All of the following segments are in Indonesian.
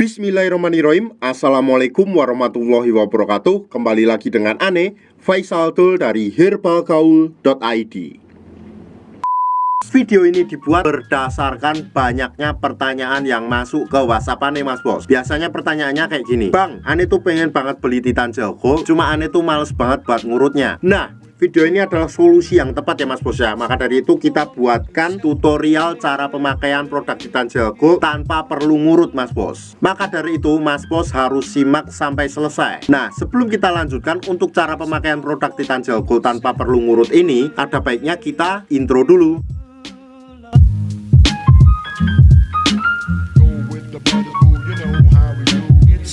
Bismillahirrahmanirrahim. Assalamualaikum warahmatullahi wabarakatuh. Kembali lagi dengan Ane Faisal Tul dari herbalgaul.id. Video ini dibuat berdasarkan banyaknya pertanyaan yang masuk ke WhatsApp Ane Mas Bos. Biasanya pertanyaannya kayak gini, Bang, Ane tuh pengen banget beli Titan Gel Gold, cuma Ane tuh males banget buat ngurutnya. Nah, video ini adalah solusi yang tepat ya Mas Bos ya. Maka dari itu kita buatkan tutorial cara pemakaian produk Titan Gel Gold tanpa perlu ngurut Mas Bos. Maka dari itu Mas Bos harus simak sampai selesai. Nah, sebelum kita lanjutkan untuk cara pemakaian produk Titan Gel Gold tanpa perlu ngurut ini, ada baiknya kita intro dulu.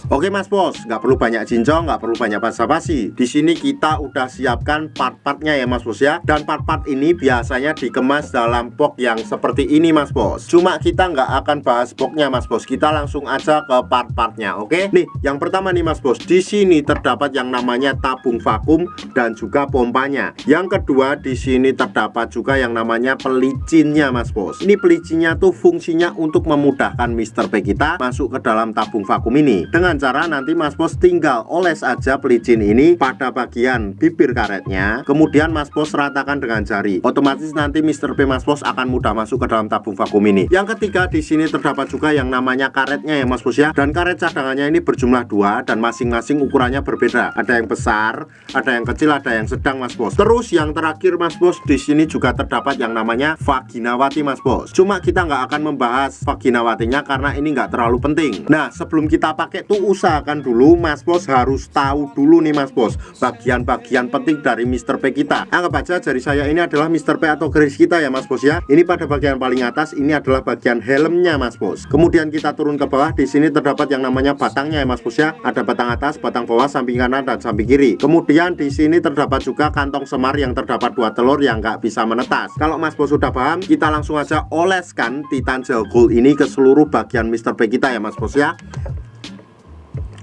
Oke Mas Bos, nggak perlu banyak cincong, nggak perlu banyak basa-basi. Di sini kita udah siapkan part-partnya ya Mas Bos ya. Dan part-part ini biasanya dikemas dalam box yang seperti ini Mas Bos. Cuma kita nggak akan bahas boxnya Mas Bos. Kita langsung aja ke part-partnya, oke? Nih, yang pertama nih Mas Bos. Di sini terdapat yang namanya tabung vakum dan juga pompanya. Yang kedua, di sini terdapat juga yang namanya pelicinnya Mas Bos. Ini pelicinnya tuh fungsinya untuk memudahkan Mr. P kita masuk ke dalam tabung vakum ini. Dengan cara nanti Mas Bos tinggal oles aja pelicin ini pada bagian bibir karetnya, kemudian Mas Bos ratakan dengan jari. Otomatis nanti Mr. P Mas Bos akan mudah masuk ke dalam tabung vakum ini. Yang ketiga, di sini terdapat juga yang namanya karetnya ya Mas Bos ya. Dan karet cadangannya ini berjumlah 2 dan masing-masing ukurannya berbeda. Ada yang besar, ada yang kecil, ada yang sedang Mas Bos. Terus yang terakhir Mas Bos, di sini juga terdapat yang namanya vaginawati Mas Bos. Cuma kita nggak akan membahas vaginawatinya karena ini nggak terlalu penting. Nah, sebelum kita pakai tuh usahakan dulu Mas Bos harus tahu dulu nih Mas Bos bagian-bagian penting dari Mr. P kita. Anggap aja jari saya ini adalah Mr. P atau garis kita ya Mas Bos ya. Ini pada bagian paling atas ini adalah bagian helmnya Mas Bos. Kemudian kita turun ke bawah, di sini terdapat yang namanya batangnya ya Mas Bos ya. Ada batang atas, batang bawah, samping kanan dan samping kiri. Kemudian di sini terdapat juga kantong semar yang terdapat 2 telur yang nggak bisa menetas. Kalau Mas Bos sudah paham, kita langsung aja oleskan Titan Gel Gold ini ke seluruh bagian Mr. P kita ya Mas Bos ya.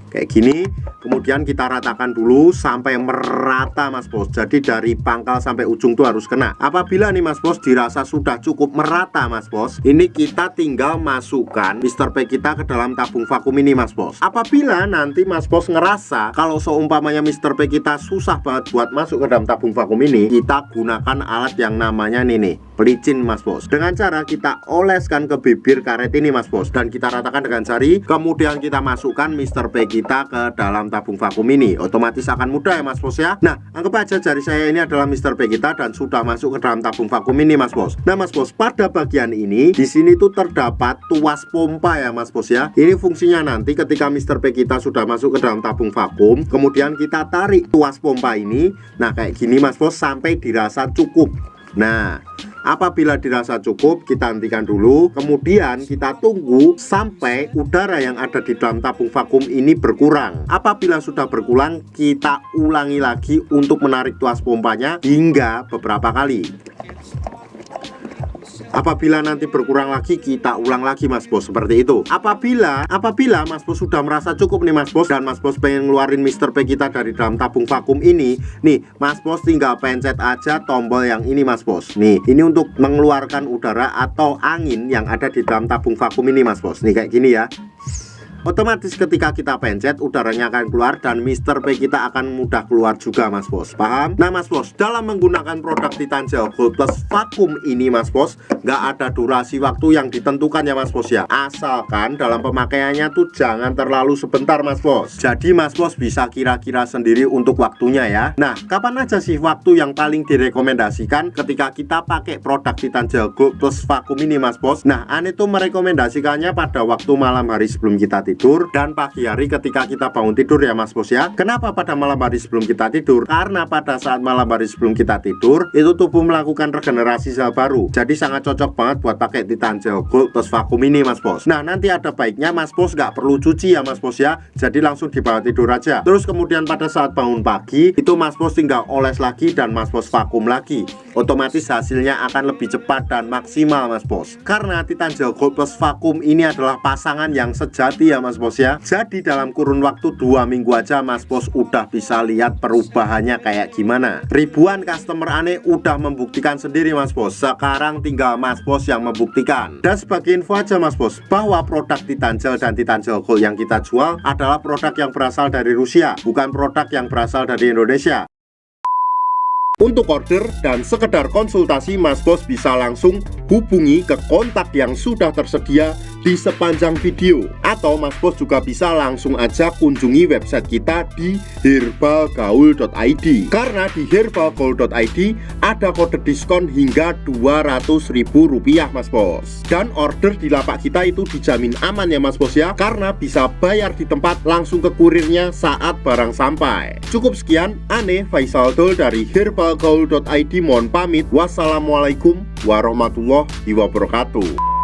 Kayak gini, kemudian kita ratakan dulu sampai merata Mas Bos. Jadi dari pangkal sampai ujung tuh harus kena. Apabila nih Mas Bos dirasa sudah cukup merata Mas Bos, ini kita tinggal masukkan Mr. P kita ke dalam tabung vakum ini Mas Bos. Apabila nanti Mas Bos ngerasa kalau seumpamanya Mr. P kita susah banget buat masuk ke dalam tabung vakum ini, kita gunakan alat yang namanya nih pelicin Mas Bos. Dengan cara kita oleskan ke bibir karet ini Mas Bos, dan kita ratakan dengan jari. Kemudian kita masukkan Mr. P kita ke dalam tabung vakum ini. Otomatis akan mudah ya Mas Bos ya. Nah, anggap aja jari saya ini adalah Mr. P kita dan sudah masuk ke dalam tabung vakum ini Mas Bos. Nah Mas Bos, pada bagian ini di sini tuh terdapat tuas pompa ya Mas Bos ya. Ini fungsinya nanti ketika Mr. P kita sudah masuk ke dalam tabung vakum, kemudian kita tarik tuas pompa ini. Nah kayak gini Mas Bos sampai dirasa cukup. Nah, apabila dirasa cukup, kita hentikan dulu. Kemudian kita tunggu sampai udara yang ada di dalam tabung vakum ini berkurang. Apabila sudah berkurang, kita ulangi lagi untuk menarik tuas pompanya hingga beberapa kali. Apabila nanti berkurang lagi, kita ulang lagi Mas Bos, seperti itu. Apabila Mas Bos sudah merasa cukup nih Mas Bos, dan Mas Bos pengen ngeluarin Mr. P kita dari dalam tabung vakum ini, nih Mas Bos tinggal pencet aja tombol yang ini Mas Bos. Nih, ini untuk mengeluarkan udara atau angin yang ada di dalam tabung vakum ini Mas Bos. Nih kayak gini ya. Otomatis ketika kita pencet, udaranya akan keluar dan Mr. P kita akan mudah keluar juga Mas Bos. Paham? Nah Mas Bos, dalam menggunakan produk Titan Gel Gold plus vakum ini Mas Bos, nggak ada durasi waktu yang ditentukan ya Mas Bos ya. Asalkan dalam pemakaiannya tuh jangan terlalu sebentar Mas Bos. Jadi Mas Bos bisa kira-kira sendiri untuk waktunya ya. Nah, kapan aja sih waktu yang paling direkomendasikan ketika kita pakai produk Titan Gel Gold plus vakum ini Mas Bos? Nah, Ane tuh merekomendasikannya pada waktu malam hari sebelum kita tidur dan pagi hari ketika kita bangun tidur ya Mas Bos ya. Kenapa pada malam hari sebelum kita tidur? Karena pada saat malam hari sebelum kita tidur, itu tubuh melakukan regenerasi sel baru. Jadi sangat cocok banget buat pakai Titan Gel Gold plus vakum ini Mas Bos. Nah, nanti ada baiknya Mas Bos nggak perlu cuci ya Mas Bos ya. Jadi langsung dibawa tidur aja. Terus kemudian pada saat bangun pagi, itu Mas Bos tinggal oles lagi dan Mas Bos vakum lagi. Otomatis hasilnya akan lebih cepat dan maksimal Mas Bos. Karena Titan Gel Gold plus vakum ini adalah pasangan yang sejati ya Mas Bos ya. Jadi dalam kurun waktu 2 minggu aja Mas Bos udah bisa lihat perubahannya kayak gimana. Ribuan customer aneh udah membuktikan sendiri Mas Bos. Sekarang tinggal Mas Bos yang membuktikan. Dan sebagai info aja Mas Bos, bahwa produk Titan Gel dan Titan Gel Gold yang kita jual adalah produk yang berasal dari Rusia, bukan produk yang berasal dari Indonesia. Untuk order dan sekedar konsultasi, Mas Bos bisa langsung hubungi ke kontak yang sudah tersedia di sepanjang video. Atau Mas Bos juga bisa langsung aja kunjungi website kita di herbalgaul.id. Karena di herbalgaul.id ada kode diskon hingga Rp200.000 Mas Bos. Dan order di lapak kita itu dijamin aman ya Mas Bos ya, karena bisa bayar di tempat langsung ke kurirnya saat barang sampai. Cukup sekian, Ane Faisal Dol dari herbalgaul.id mohon pamit. Wassalamualaikum warahmatullahi wabarakatuh.